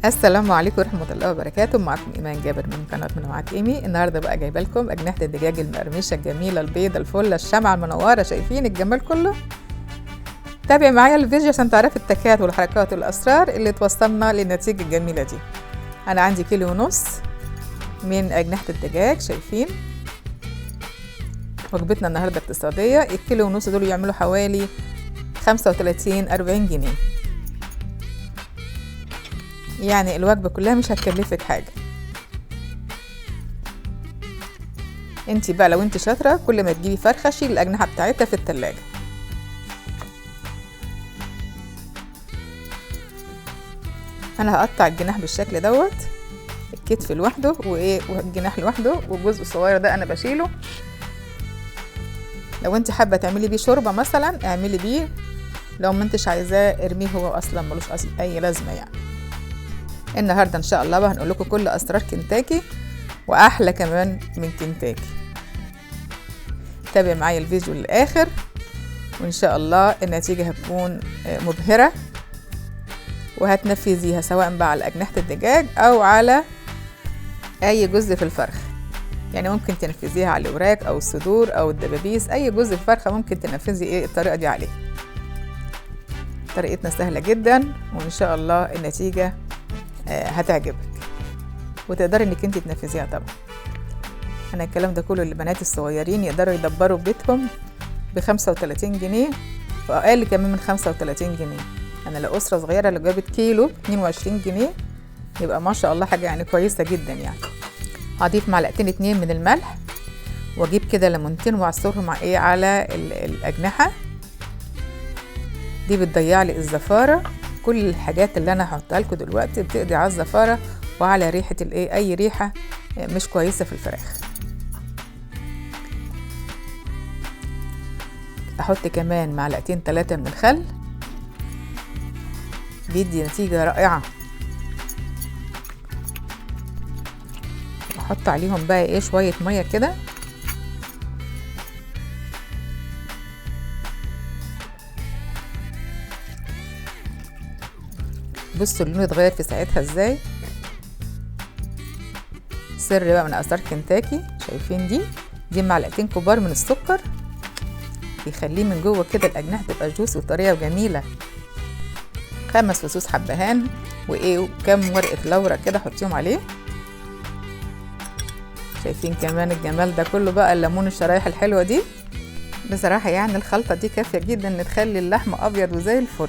السلام عليكم ورحمة الله وبركاته. معكم إيمان جابر من قناة منوعات إيمي. النهاردة بقى جايبة لكم أجنحة الدجاج المقرمشة الجميلة البيضة الفلة الشمعة المنورة. شايفين الجمال كله؟ تابعي معايا الفيديو عشان تعرفي التكات والحركات والأسرار اللي توصلنا للنتيجة الجميلة دي. أنا عندي 1.5 كيلو من أجنحة الدجاج. شايفين وجبتنا النهاردة اقتصادية. 1.5 كيلو دول يعملوا حوالي 35-40 جنيه، يعني الوجبة كلها مش هتكلفك حاجة. انتي بقى لو انتي شاطرة كل ما تجيبي فرخة شيلي الأجنحة بتاعتها في التلاجة. انا هقطع الجناح بالشكل دوت، الكتف لوحده والجناح لوحده، والجزء الصغير ده انا بشيله. لو انتي حابة تعملي بيه شوربة مثلا اعملي بيه، لو ما انتش عايزاه ارميه، هو اصلا ملوش اي لازمة يعني. النهارده ان شاء الله بقى هنقول لكم كل اسرار كنتاكي واحلى كمان من كنتاكي. تابع معايا الفيديو للاخر وان شاء الله النتيجه هتكون مبهره وهتنفذيها سواء بقى على اجنحه الدجاج او على اي جزء في الفرخ. يعني ممكن تنفذيها على الوراك او الصدور او الدبابيس، اي جزء في الفرخه ممكن تنفذي الطريقه دي عليه. طريقتنا سهله جدا وان شاء الله النتيجه هتعجبك وتقدري انك انت تنفذيها. طبعا انا الكلام ده كله للبنات الصغيرين يقدروا يدبروا بيتهم ب35 جنيه واقل كمان من 35 جنيه. انا لأسرة صغيرة اللي جابت كيلو 22 جنيه يبقى ما شاء الله حاجة يعني كويسة جدا. يعني هضيف 2 معلقة من الملح واجيب كده ليمونتين واعصرهم على الأجنحة دي، بتضيع لي الزفارة. كل الحاجات اللي انا هحطها لكم دلوقتي بتقضي على الزفاره وعلى ريحه اي ريحه مش كويسه في الفراخ. احط كمان 2-3 معلقة من الخل، بيدي نتيجه رائعه. احط عليهم بقى شويه ميه كده، بصوا اللون اتغير في ساعتها ازاي. سر بقى من اسرار كنتاكي. شايفين دي 2 معلقتين كبار من السكر، بيخليه من جوه كده الاجنحه تبقى جوس وطريه وجميله. 5 فصوص حبهان وكام ورقه لورا كده حطيهم عليه. شايفين كمان الجمال ده كله بقى، الليمون الشرايح الحلوه دي. بصراحه يعني الخلطه دي كافيه جدا ان تخلي اللحم ابيض وزي الفل،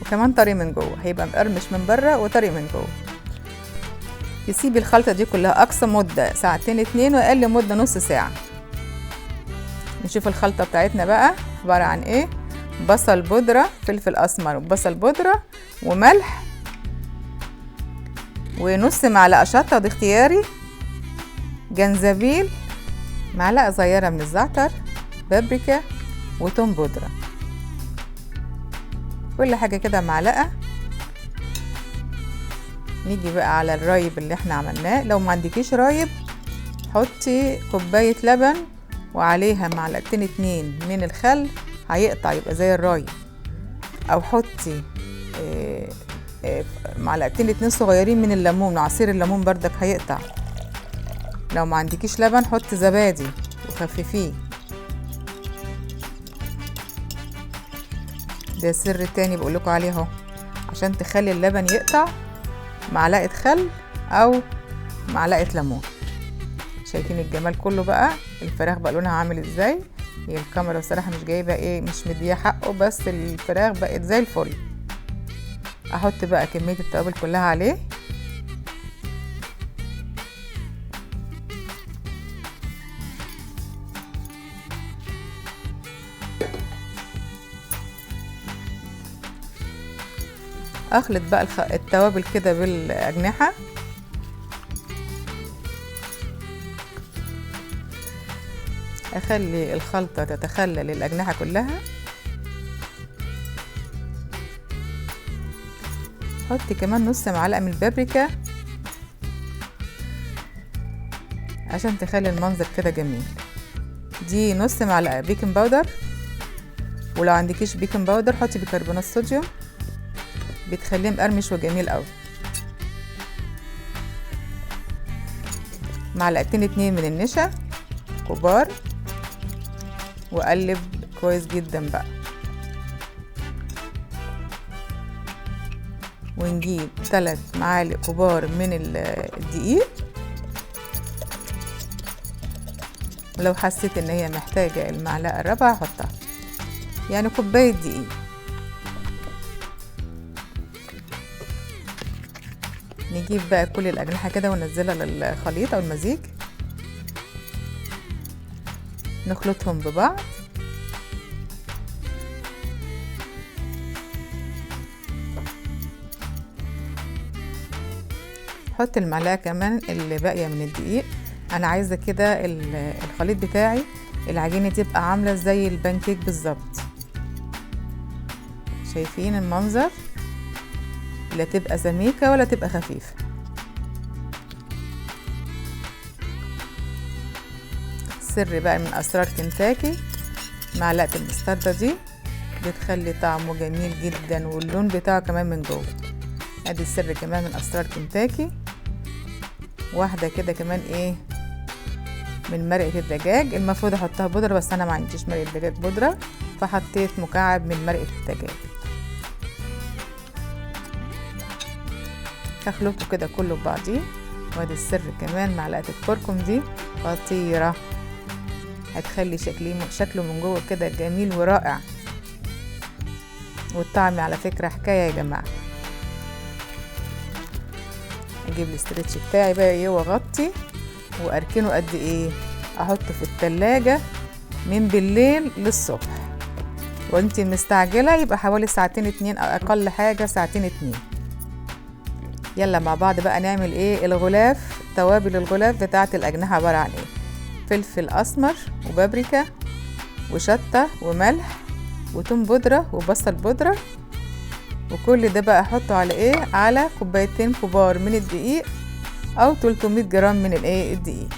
وكمان طري من جوه، هيبقى مقرمش من بره وطري من جوه. تسيبي الخلطه دي كلها اقصى مده 2 ساعتين واقل مده نص ساعه. نشوف الخلطه بتاعتنا بقى عباره عن ايه. بصل بودره، فلفل اسمر وبصل بودره وملح ونص معلقه شطه ودي اختياري، جنزبيل، معلقه صغيره من الزعتر، بابريكا وتوم بودره. كل حاجة كده معلقة. نيجي بقى على الرايب اللي احنا عملناه. لو ما عندكيش رايب حطي كوباية لبن وعليها 2 معلقة من الخل هيقطع يبقى زي الرايب، او حطي 2 معلقة صغيرين من الليمون، عصير الليمون بردك هيقطع. لو ما عندكيش لبن حطي زبادي وخففيه. ده السر التاني بقولكوا عليه اهو، عشان تخلي اللبن يقطع. معلقة خل او معلقة ليمون. شايفين الجمال كله بقى. الفراخ بقى لونها عامل ازاي. هي الكاميرا بصراحة مش جايبة مش مديه حقه، بس الفراخ بقت زي الفل. احط بقى كمية التوابل كلها عليه. اخلط بقى التوابل كده بالاجنحه. اخلي الخلطه تتخلل الاجنحه كلها. حطي كمان نص معلقه من البابريكا عشان تخلي المنظر كده جميل. دي نص معلقه بيكنج باودر، ولو عندكيش بيكنج باودر حطي بيكربونات صوديوم، بتخليه مقرمش وجميل قوي. معلقتين 2 من النشا كبار، وقلب كويس جدا بقى. ونجيب 3 معالق كبار من الدقيق، ولو حسيت ان هي محتاجة المعلقة الرابعة حطها، يعني كوباية دقيق. نجيب بقى كل الأجنحة كده وننزلها للخليط أو المزيج، نخلطهم ببعض. حط المعلقة كمان اللي باقية من الدقيق. أنا عايزة كده الخليط بتاعي العجينة تبقى عاملة زي البانكيك بالظبط. شايفين المنظر؟ لا تبقى سميكة ولا تبقى خفيفة. سر بقى من أسرار كنتاكي، معلقة المستردة دي بتخلي طعمه جميل جدا، واللون بتاعه كمان من جوه. ادي السر كمان من أسرار كنتاكي. واحدة كده كمان ايه من مرقة الدجاج، المفروض احطها بودرة بس انا ما عنديش مرقة دجاج بودرة، فحطيت مكعب من مرقة الدجاج. هخلطه كده كله ببعضيه. وادي السر كمان معلقة الكركم دي خطيرة، هتخلي شكله من جوه كده جميل ورائع، والطعم على فكرة حكاية يا جماعة. اجيب الاسترتش بتاعي بقى ايه واغطي واركنه قد ايه، احطه في التلاجة من بالليل للصبح. وانتي مستعجلة يبقى حوالي ساعتين 2 او اقل حاجة ساعتين 2. يلا مع بعض بقى نعمل ايه الغلاف. توابل الغلاف بتاعة الاجنحة عبارة عن ايه؟ فلفل اسمر وبابريكا وشطة وملح وتوم بودرة وبصل بودرة. وكل ده بقى احطه على ايه؟ على كوبايتين كبار من الدقيق او 300 جرام من الايه الدقيق.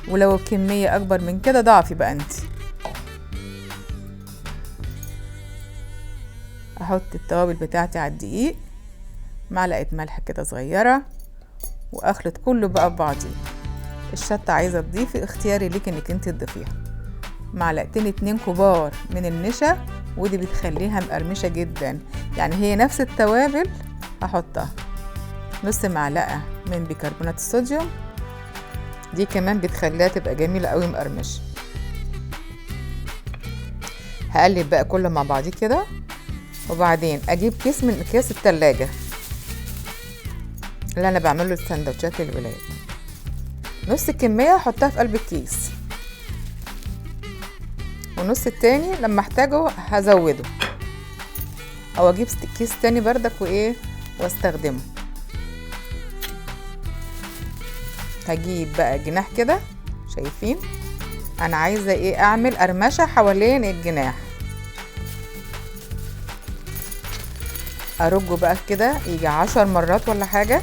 ولو الكمية اكبر من كده ضعفي بقى انت. احط التوابل بتاعتي على الدقيق، معلقة ملح كده صغيرة، واخلط كله بقى ببعضيه. الشطة عايزة تضيفي اختياري ليك انك انت تضيفيها. معلقتين 2 كبار من النشا، ودي بتخليها مقرمشة جدا، يعني هي نفس التوابل. هحطها نص معلقة من بيكربونات الصوديوم، دي كمان بتخليها تبقى جميلة قوي مقرمشة. هقلب بقى كله مع بعضيه كده، وبعدين اجيب كيس من اكياس التلاجة اللي انا بعمله السندوتشات للولاد. نص الكمية هحطها في قلب الكيس، ونص التاني لما احتاجه هزوده، او اجيب كيس تاني بردك وايه واستخدمه. هجيب بقى جناح كده، شايفين انا عايزة ايه اعمل قرمشة حوالين الجناح. ارجه بقى كده يجي 10 مرات ولا حاجة.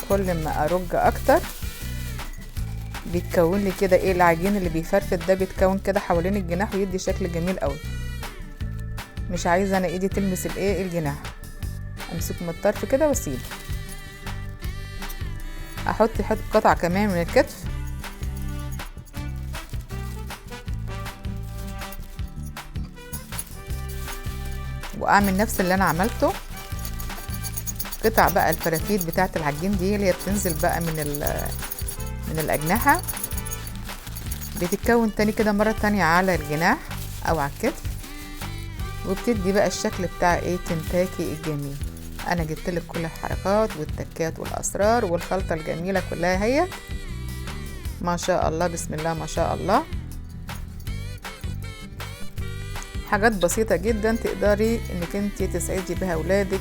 كل ما ارج اكتر بيتكون لي كده ايه العجين اللي بيفرفت ده، بيتكون كده حوالين الجناح ويدي شكل جميل قوي. مش عايزه انا ايدي تلمس الايه الجناح، امسكه من الطرف كده واسيبه. احط قطعه كمان من الكتف، واعمل نفس اللي انا عملته. قطع بقى الفرافيت بتاعه العجين دي اللي هي بتنزل بقى من الاجنحه، بتتكون تاني كده مره تانية على الجناح او على الكتف، وبتدي بقى الشكل بتاع ايه كنتاكي الجميل. انا جبت لك كل الحركات والتكات والاسرار والخلطه الجميله كلها هي ما شاء الله بسم الله ما شاء الله. حاجات بسيطه جدا تقدري انك انت تسعدي بها اولادك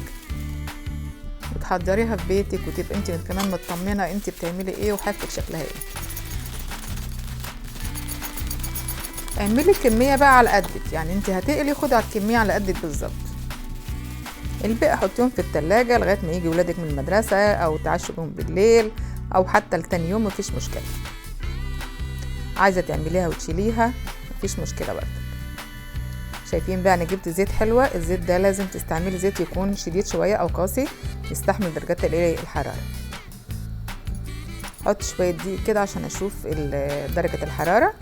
وتحضريها في بيتك، وتبقى انت كمان مطمنه انت بتعملي ايه وحاجتك شكلها ايه. اعملي الكميه بقى على قدك، يعني انت هتقلي خدي على الكميه على قدك بالظبط. الباقي حطيهم في التلاجة لغايه ما يجي ولادك من المدرسه، او تعشوا بهم بالليل، او حتى لتاني يوم مفيش مشكله. عايزه تعمليها وتشيليها مفيش مشكله برضه. شايفين بقى انا جبت زيت حلوة. الزيت ده لازم تستعملي زيت يكون شديد شوية او قاسي يستحمل درجات الحرارة. حط شوية دقيق كده عشان اشوف درجة الحرارة.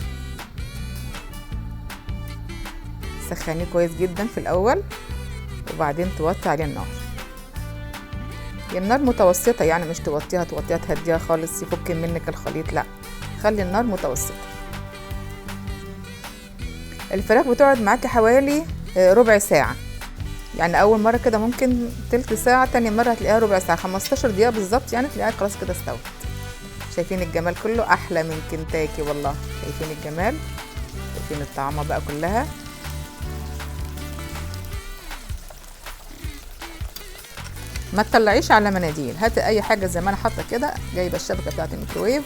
سخنيه كويس جدا في الاول وبعدين توطي عليه النار. النار متوسطة، يعني مش توطيها تهديها خالص يفك منك الخليط، لا، خلي النار متوسطة. الفراخ بتقعد معاكي حوالي ربع ساعة، يعني اول مرة كده ممكن تلت ساعة، تاني مرة هتلاقيها ربع ساعة، 15 دقيقة بالظبط يعني تلاقيها خلاص كده استوت. شايفين الجمال كله؟ احلى من كنتاكي والله. شايفين الجمال؟ شايفين الطعمة بقى كلها؟ ما تطلعيش على مناديل، هاتي اي حاجه زي ما انا حاطه كده، جايبه الشبكه بتاعه الميكروويف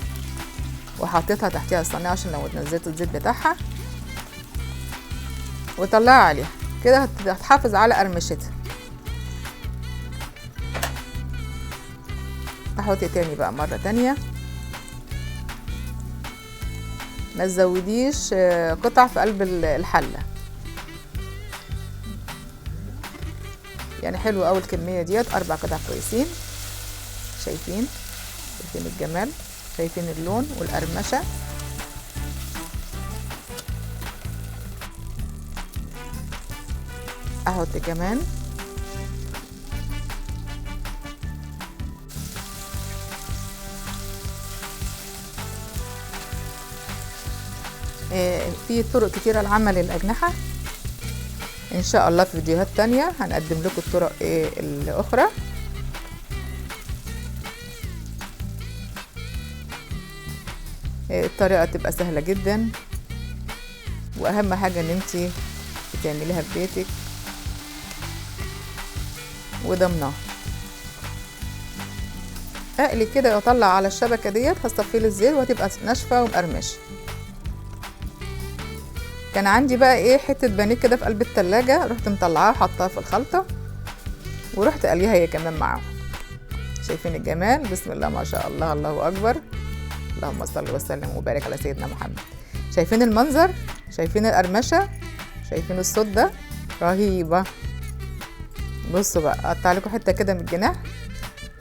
وحطيتها تحتيها الصينيه عشان لو نزلت الزيت بتاعها، وطلعها عليها كده هتحافظ على قرمشتها. احطي تاني بقى مره تانية. ما تزوديش قطع في قلب الحله، يعني حلو قوي الكميه ديت، 4 قطع كويسين. شايفين الجمال؟ شايفين اللون والقرمشه؟ احط كمان في طرق كتيره لعمل الاجنحه، ان شاء الله في فيديوهات تانية هنقدم لكم الطرق الاخرى. الطريقه تبقى سهله جدا، واهم حاجه ان انتي بتعمليها في بيتك وضمنها. اقلي كده واطلع على الشبكه ديت، هصفي لي الزيت وهتبقى ناشفه ومقرمشه. كان عندي بقى حته بانيه كده في قلب التلاجة، رحت مطلعاها وحطها في الخلطه ورحت قليها هي كمان معاهم. شايفين الجمال؟ بسم الله ما شاء الله، الله اكبر، اللهم صل وسلم وبارك على سيدنا محمد. شايفين المنظر؟ شايفين القرمشه؟ شايفين الصوت ده؟ رهيبه. بصوا بقى، اقطع لكم حته كده من الجناح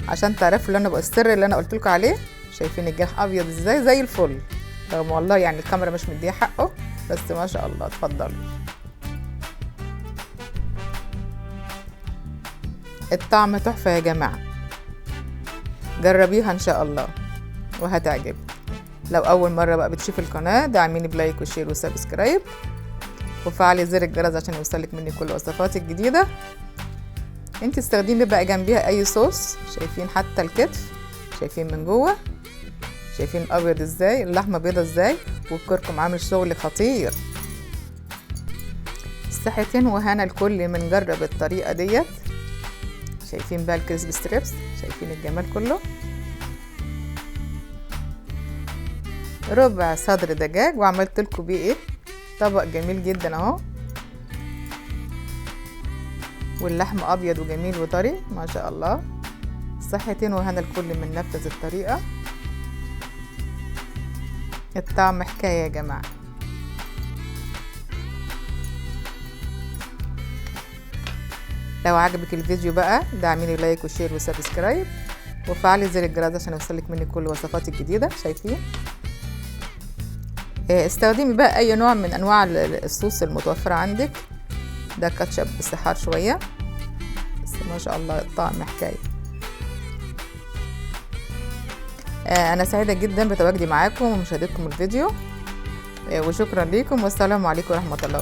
عشان تعرفوا اللي انا السر اللي انا قلت لكم عليه. شايفين الجناح ابيض ازاي؟ زي الفل، رغم والله يعني الكاميرا مش مديه حقه، بس ما شاء الله. اتفضلوا. الطعم تحفه يا جماعه، جربيها ان شاء الله وهتعجبك. لو اول مره بقى بتشوفي القناه دعميني بلايك وشير وسبسكرايب وفعلي زر الجرس عشان يوصلك مني كل وصفاتي الجديده. انت استخدمي بقى جنبيها اي صوص. شايفين حتى الكتف؟ شايفين من جوه؟ شايفين ابيض ازاي؟ اللحمه بيضه ازاي؟ والكركم عامل شغل خطير. صحتين وهنا الكل من جرب الطريقه ديت. شايفين بقى الكريسبي ستريبس؟ شايفين الجمال كله؟ ربع صدر دجاج وعملت لكم بيه طبق جميل جدا اهو، واللحم ابيض وجميل وطري ما شاء الله. صحتين وهنا الكل من نفذ الطريقه. الطعم حكايه يا جماعه. لو عجبك الفيديو بقى دعميني لايك وشير وسبسكرايب وفعلي زر الجرس عشان يوصلك مني كل وصفاتي الجديده. شايفين؟ استخدمي بقى اي نوع من انواع الصوص المتوفره عندك. ده كاتشب بس حار شويه، بس ما شاء الله الطعم حكايه. انا سعيده جدا بتواجدي معاكم ومشاهدتكم الفيديو، وشكرا لكم والسلام عليكم ورحمه الله.